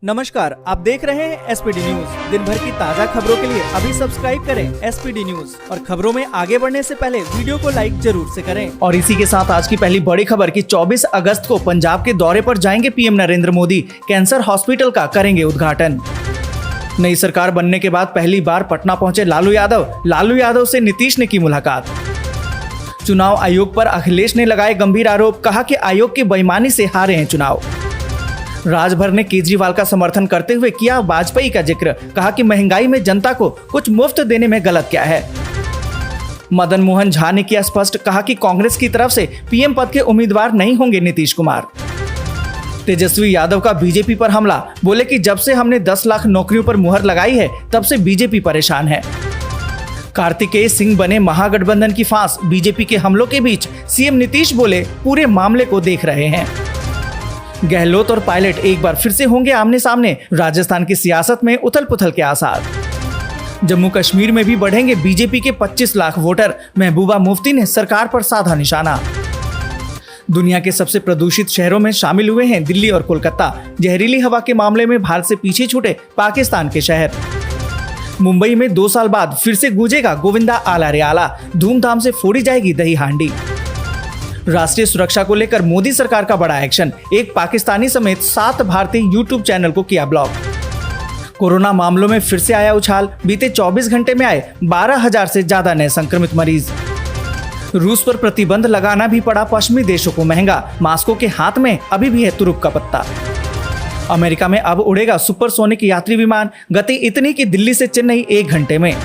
नमस्कार, आप देख रहे हैं एसपीडी न्यूज। दिन भर की ताज़ा खबरों के लिए अभी सब्सक्राइब करें एसपीडी न्यूज और खबरों में आगे बढ़ने से पहले वीडियो को लाइक जरूर से करें। और इसी के साथ आज की पहली बड़ी खबर कि 24 अगस्त को पंजाब के दौरे पर जाएंगे PM Narendra Modi, cancer hospital का करेंगे उद्घाटन। नई सरकार बनने के बाद पहली बार पटना पहुंचे लालू यादव से नीतीश ने की मुलाकात। चुनाव आयोग पर अखिलेश ने लगाए गंभीर आरोप, कहा कि आयोग की बेईमानी से हारे हैं चुनाव। राजभर ने केजरीवाल का समर्थन करते हुए किया वाजपेयी का जिक्र, कहा कि महंगाई में जनता को कुछ मुफ्त देने में गलत क्या है। मदन मोहन झा ने किया स्पष्ट, कहा कि कांग्रेस की तरफ से पीएम पद के उम्मीदवार नहीं होंगे नीतीश कुमार। तेजस्वी यादव का बीजेपी पर हमला, बोले कि जब से हमने 10 लाख नौकरियों पर मुहर लगाई है तब से बीजेपी परेशान है। कार्तिकेय सिंह बने महागठबंधन की फांस, बीजेपी के हमलों के बीच सीएम नीतीश बोले पूरे मामले को देख रहे हैं। गहलोत और पायलट एक बार फिर से होंगे आमने सामने, राजस्थान की सियासत में उथल पुथल के आसार। जम्मू कश्मीर में भी बढ़ेंगे बीजेपी के 25 लाख वोटर, महबूबा मुफ्ती ने सरकार पर साधा निशाना। दुनिया के सबसे प्रदूषित शहरों में शामिल हुए हैं दिल्ली और कोलकाता, जहरीली हवा के मामले में भारत से पीछे छूटे पाकिस्तान के शहर। मुंबई में 2 साल बाद फिर से गूंजेगा गोविंदा आला रे आला, धूमधाम से फोड़ी जाएगी दही हांडी। राष्ट्रीय सुरक्षा को लेकर मोदी सरकार का बड़ा एक्शन, एक पाकिस्तानी समेत 7 भारतीय यूट्यूब चैनल को किया ब्लॉक। कोरोना मामलों में फिर से आया उछाल, बीते 24 घंटे में आए 12,000 से ज्यादा नए संक्रमित मरीज। रूस पर प्रतिबंध लगाना भी पड़ा पश्चिमी देशों को महंगा, मास्को के हाथ में अभी भी है तुरुप का पत्ता। अमेरिका में अब उड़ेगा सुपरसोनिक यात्री विमान, गति इतनी कि दिल्ली से चेन्नई 1 घंटे में।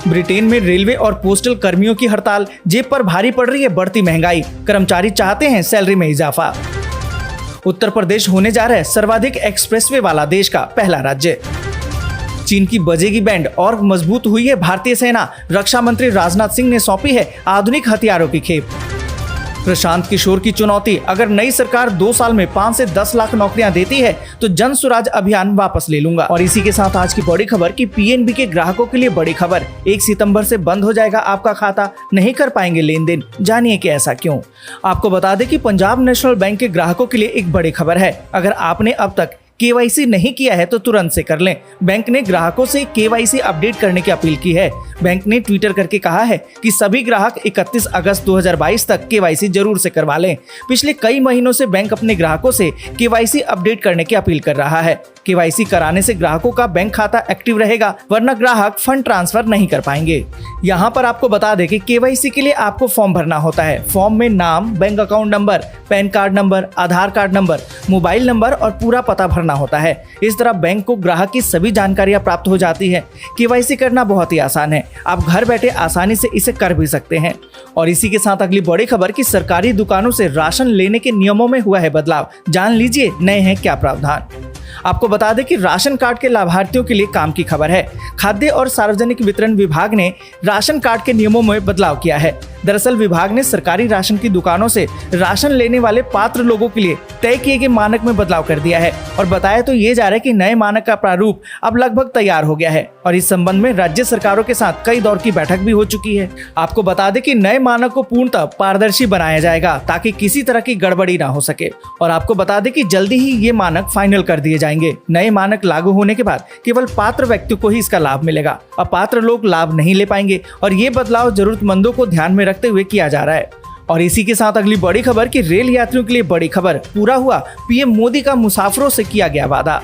ब्रिटेन में रेलवे और पोस्टल कर्मियों की हड़ताल, जेब पर भारी पड़ रही है बढ़ती महंगाई, कर्मचारी चाहते हैं सैलरी में इजाफा। उत्तर प्रदेश होने जा रहा है सर्वाधिक एक्सप्रेसवे वाला देश का पहला राज्य। चीन की बजेगी बैंड और मजबूत हुई है भारतीय सेना, रक्षा मंत्री राजनाथ सिंह ने सौंपी है आधुनिक हथियारों की खेप। प्रशांत किशोर की चुनौती, अगर नई सरकार 2 साल में 5 से 10 लाख नौकरियां देती है तो जन स्वराज अभियान वापस ले लूंगा। और इसी के साथ आज की बड़ी खबर कि पीएनबी के ग्राहकों के लिए बड़ी खबर, 1 सितंबर से बंद हो जाएगा आपका खाता, नहीं कर पाएंगे लेन देन, जानिए कि ऐसा क्यों। आपको बता दें कि पंजाब नेशनल बैंक के ग्राहकों के लिए एक बड़ी खबर है, अगर आपने अब तक केवाईसी नहीं किया है तो तुरंत से कर लें। बैंक ने ग्राहकों से केवाईसी अपडेट करने की अपील की है। बैंक ने ट्विटर करके कहा है कि सभी ग्राहक 31 अगस्त 2022 तक केवाईसी जरूर से करवा लें। पिछले कई महीनों से बैंक अपने ग्राहकों से केवाईसी अपडेट करने की अपील कर रहा है। केवाईसी कराने से ग्राहकों का बैंक खाता एक्टिव रहेगा, वरना ग्राहक फंड ट्रांसफर नहीं कर पाएंगे। यहाँ पर आपको बता दें कि केवाईसी के लिए आपको फॉर्म भरना होता है। फॉर्म में नाम, bank account number, PAN card number, Aadhaar card number, mobile number और पूरा पता भरना होता है। इस तरह बैंक को ग्राहक की सभी जानकारियां प्राप्त हो जाती है। केवाईसी करना बहुत ही आसान है, आप घर बैठे आसानी से इसे कर भी सकते हैं। और इसी के साथ अगली बड़ी खबर कि सरकारी दुकानों से राशन लेने के नियमों में हुआ है बदलाव, जान लीजिए नए हैं क्या प्रावधान। आपको बता दें कि राशन कार्ड के लाभार्थियों के लिए काम की खबर है। खाद्य और सार्वजनिक वितरण विभाग ने राशन कार्ड के नियमों में बदलाव किया है। दरअसल विभाग ने सरकारी राशन की दुकानों से राशन लेने वाले पात्र लोगों के लिए तय किए गए मानक में बदलाव कर दिया है और बताया तो ये जा रहा है कि नए मानक का प्रारूप अब लगभग तैयार हो गया है और इस संबंध में राज्य सरकारों के साथ कई दौर की बैठक भी हो चुकी है। आपको बता दें कि नए मानक को पूर्णतः पारदर्शी बनाया जाएगा ताकि किसी तरह की गड़बड़ी ना हो सके। और आपको बता दें कि जल्दी ही ये मानक फाइनल कर दिए जाएंगे। नए मानक लागू होने के बाद केवल पात्र व्यक्तियों को ही इसका लाभ मिलेगा, अपात्र लोग लाभ नहीं ले पाएंगे और ये बदलाव जरूरतमंदों को ध्यान में रखते हुए किया जा रहा है। और इसी के साथ अगली बड़ी खबर कि रेल यात्रियों के लिए बड़ी खबर, पूरा हुआ पीएम मोदी का मुसाफिरों से किया गया वादा।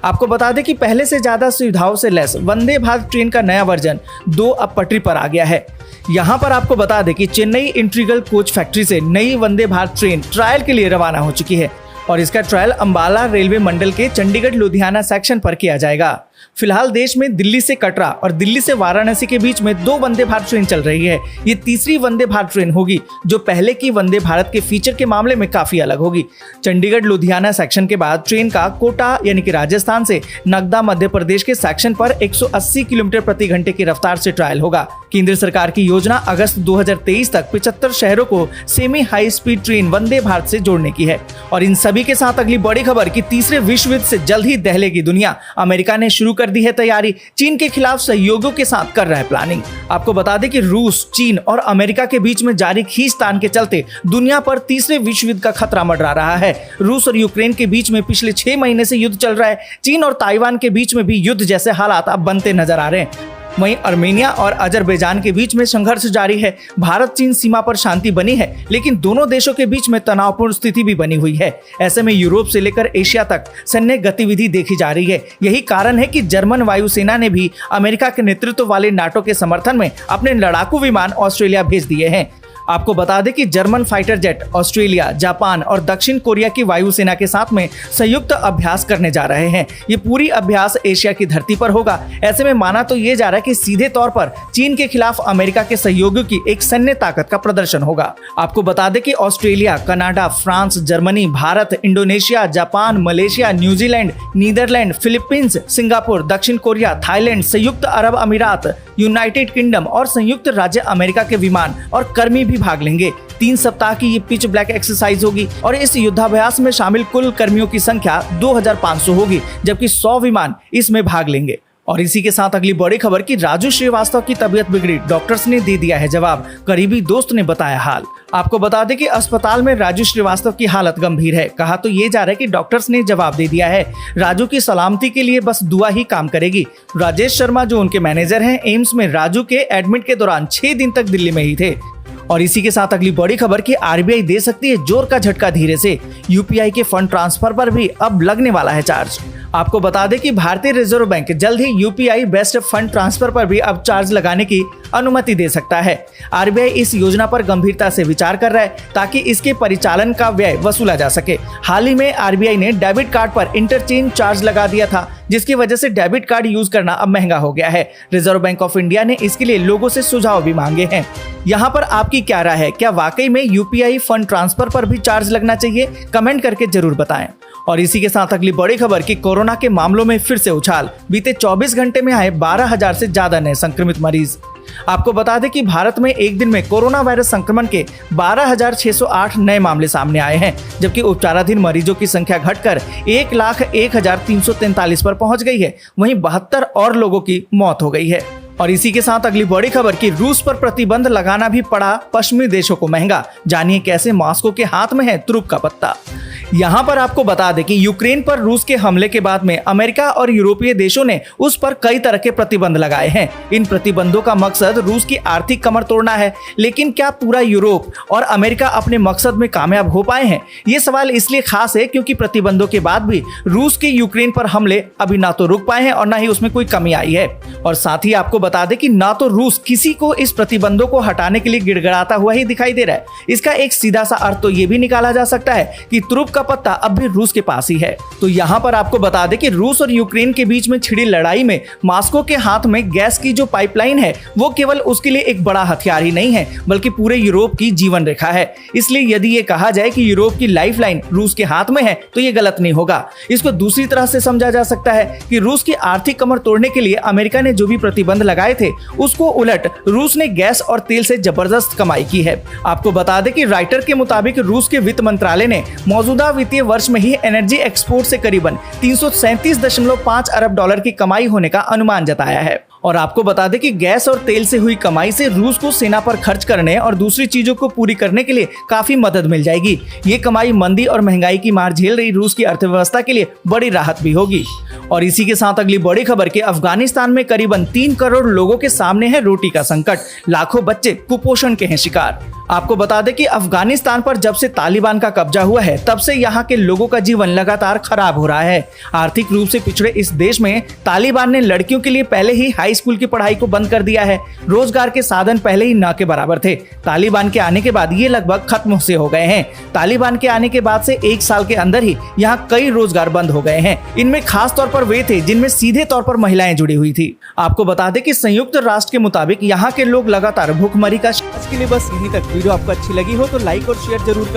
आपको बता दें कि पहले से ज्यादा सुविधाओं से लैस वंदे भारत ट्रेन का नया वर्जन 2 अब पटरी पर आ गया है। यहाँ पर आपको बता दें कि चेन्नई इंटीग्रल कोच फैक्ट्री से नई वंदे भारत ट्रेन ट्रायल के लिए रवाना हो चुकी है और इसका ट्रायल अंबाला रेलवे मंडल के चंडीगढ़ लुधियाना सेक्शन पर किया जाएगा। फिलहाल देश में दिल्ली से कटरा और दिल्ली से वाराणसी के बीच में 2 वंदे भारत ट्रेन चल रही है। ये तीसरी वंदे भारत ट्रेन होगी जो पहले की वंदे भारत के फीचर के मामले में काफी अलग होगी। चंडीगढ़ लुधियाना सेक्शन के बाद ट्रेन का कोटा यानी कि राजस्थान से नगदा मध्य प्रदेश के सेक्शन पर 180 किलोमीटर प्रति घंटे की रफ्तार से ट्रायल होगा। केंद्र सरकार की योजना अगस्त 2023 तक 75 शहरों को semi high speed train Vande Bharat से जोड़ने की है। और इन सभी के साथ अगली बड़ी खबर कि तीसरे विश्व युद्ध से जल्द ही दहलेगी दुनिया, अमेरिका ने शुरू शुरू कर दी है तैयारी। चीन के खिलाफ सहयोगियों के साथ कर रहा है प्लानिंग। आपको बता दें कि रूस, चीन और अमेरिका के बीच में जारी खींचतान के चलते दुनिया पर तीसरे विश्व युद्ध का खतरा मंडरा रहा है। रूस और यूक्रेन के बीच में पिछले 6 महीने से युद्ध चल रहा है। चीन और ताइवान के बीच में भी युद्ध जैसे हालात अब बनते नजर आ रहे हैं। वहीं अर्मेनिया और अजरबैजान के बीच में संघर्ष जारी है। भारत चीन सीमा पर शांति बनी है, लेकिन दोनों देशों के बीच में तनावपूर्ण स्थिति भी बनी हुई है। ऐसे में यूरोप से लेकर एशिया तक सैन्य गतिविधि देखी जा रही है। यही कारण है कि जर्मन वायुसेना ने भी अमेरिका के नेतृत्व वाले नाटो के समर्थन में अपने लड़ाकू विमान ऑस्ट्रेलिया भेज दिए हैं। आपको बता दें कि German fighter jet Australia, Japan और दक्षिण कोरिया की वायुसेना के साथ में संयुक्त अभ्यास करने जा रहे हैं। ये पूरी अभ्यास एशिया की धरती पर होगा। ऐसे में माना तो ये जा रहा है कि सीधे तौर पर चीन के खिलाफ अमेरिका के सहयोगियों की एक सैन्य ताकत का प्रदर्शन होगा। आपको बता दें कि Australia, Canada, France, Germany, Bharat, Indonesia, Japan, Malaysia, New Zealand, Netherlands, Philippines, Singapore, दक्षिण कोरिया, थाईलैंड, संयुक्त अरब अमीरात, यूनाइटेड किंगडम और संयुक्त राज्य अमेरिका के विमान और कर्मी भी भाग लेंगे। 3 सप्ताह की ये पिच ब्लैक एक्सरसाइज होगी और इस युद्धाभ्यास में शामिल कुल कर्मियों की संख्या 2500 होगी, जबकि 100 विमान इसमें भाग लेंगे। और इसी के साथ अगली बड़ी खबर कि राजू श्रीवास्तव की तबीयत बिगड़ी, डॉक्टर्स ने दे दिया है जवाब, करीबी दोस्त ने बताया हाल। आपको बता दें कि अस्पताल में राजू श्रीवास्तव की हालत गंभीर है। कहा तो ये जा रहा है कि डॉक्टर्स ने जवाब दे दिया है, राजू की सलामती के लिए बस दुआ ही काम करेगी। राजेश शर्मा जो उनके मैनेजर हैं, एम्स में राजू के एडमिट के दौरान 6 दिन तक दिल्ली में ही थे। और इसी के साथ अगली बड़ी खबर कि आरबीआई दे सकती है जोर का झटका धीरे से, यूपीआई के फंड ट्रांसफर पर भी अब लगने वाला है चार्ज। आपको बता दें कि भारतीय रिजर्व बैंक जल्द ही यूपीआई बेस्ड फंड ट्रांसफर पर भी अब चार्ज लगाने की अनुमति दे सकता है। आरबीआई इस योजना पर गंभीरता से विचार कर रहा है ताकि इसके परिचालन का व्यय वसूला जा सके। हाल ही में आरबीआई ने डेबिट कार्ड पर इंटरचेंज चार्ज लगा दिया था, जिसकी वजह से डेबिट कार्ड यूज करना अब महंगा हो गया है। रिजर्व बैंक ऑफ इंडिया ने इसके लिए लोगों से सुझाव भी मांगे हैं। यहाँ पर आपकी क्या राय है? क्या वाकई में यूपीआई फंड ट्रांसफर पर भी चार्ज लगना चाहिए? कमेंट करके जरूर बताएं। और इसी के साथ अगली बड़ी खबर कि कोरोना के मामलों में फिर से उछाल, बीते 24 घंटे में आए 12,000 से ज्यादा नए संक्रमित मरीज। आपको बता दें कि भारत में एक दिन में कोरोना वायरस संक्रमण के 12,608 नए मामले सामने आए हैं, जबकि उपचाराधीन मरीजों की संख्या घटकर 1,01,343 पर पहुंच गई है। वहीं 72 और लोगों की मौत हो गई है। और इसी के साथ अगली बड़ी खबर कि रूस पर प्रतिबंध लगाना भी पड़ा पश्चिमी देशों को महंगा। जानिए कैसे मॉस्को के हाथ में है तुरुप का पत्ता। यहाँ पर आपको बता दें कि यूक्रेन पर रूस के हमले के बाद में अमेरिका और यूरोपीय देशों ने उस पर कई तरह के प्रतिबंध लगाए हैं। इन प्रतिबंधों का मकसद रूस की आर्थिक कमर तोड़ना है, लेकिन क्या पूरा यूरोप और अमेरिका अपने मकसद में कामयाब हो पाए हैं? ये सवाल इसलिए खास है क्योंकि प्रतिबंधों के बाद भी रूस के यूक्रेन पर हमले अभी ना तो रुक पाए हैं और ना ही उसमें कोई कमी आई है। और साथ ही आपको बता दें कि ना तो रूस किसी को इस प्रतिबंधों को हटाने के लिए गिड़गिड़ाता हुआ ही दिखाई दे रहा है। इसका एक सीधा सा अर्थ तो ये भी निकाला जा सकता है कि तुरुप का पत्ता अब भी रूस के पास ही है। तो यहाँ पर आपको बता दें कि रूस और यूक्रेन के बीच में छिड़ी लड़ाई में मॉस्को के हाथ में गैस की जो पाइपलाइन है वो केवल उसके लिए एक बड़ा हथियार ही नहीं है, बल्कि पूरे यूरोप की जीवन रेखा है। इसलिए यदि ये कहा जाए कि यूरोप की लाइफलाइन रूस के हाथ में है तो ये गलत नहीं होगा। इसको दूसरी तरह से समझा जा सकता है कि रूस की आर्थिक कमर तोड़ने के लिए अमेरिका ने जो भी प्रतिबंध लगाए थे उसको उलट रूस ने गैस और तेल से जबरदस्त कमाई की है। आपको बता दें कि राइटर के मुताबिक रूस के वित्त मंत्रालय ने मौजूदा वित्तीय वर्ष में ही एनर्जी एक्सपोर्ट से करीबन 337.5 अरब डॉलर की कमाई होने का अनुमान जताया है। और आपको बता दें कि गैस और तेल से हुई कमाई से रूस को सेना पर खर्च करने और दूसरी चीजों को पूरी करने के लिए काफी मदद मिल जाएगी। ये कमाई मंदी और महंगाई की मार झेल रही रूस की अर्थव्यवस्था के लिए बड़ी राहत भी होगी। और इसी के साथ अगली बड़ी खबर कि अफगानिस्तान में करीबन 3 करोड़ लोगों के सामने है रोटी का संकट, लाखों बच्चे कुपोषण के हैं शिकार। आपको बता दें कि अफगानिस्तान पर जब से तालिबान का कब्जा हुआ है तब से यहाँ के लोगों का जीवन लगातार खराब हो रहा है। आर्थिक रूप से पिछड़े इस देश में तालिबान ने लड़कियों के लिए पहले ही हाई स्कूल की पढ़ाई को बंद कर दिया है। रोजगार के साधन पहले ही न के बराबर थे। तालिबान के आने के बाद ये लगभग खत्म से हो गए हैं। तालिबान के आने के बाद से 1 साल के अंदर ही यहाँ कई रोजगार बंद हो गए हैं। इनमें खास तौर पर वे थे जिनमें सीधे तौर पर महिलाएं जुड़ी हुई थी। आपको बता दें कि संयुक्त राष्ट्र के मुताबिक यहाँ के लोग लगातार भूखमरी का आज के लिए बस यहीं तक। वीडियो आपको अच्छी लगी हो तो लाइक और शेयर जरूर कर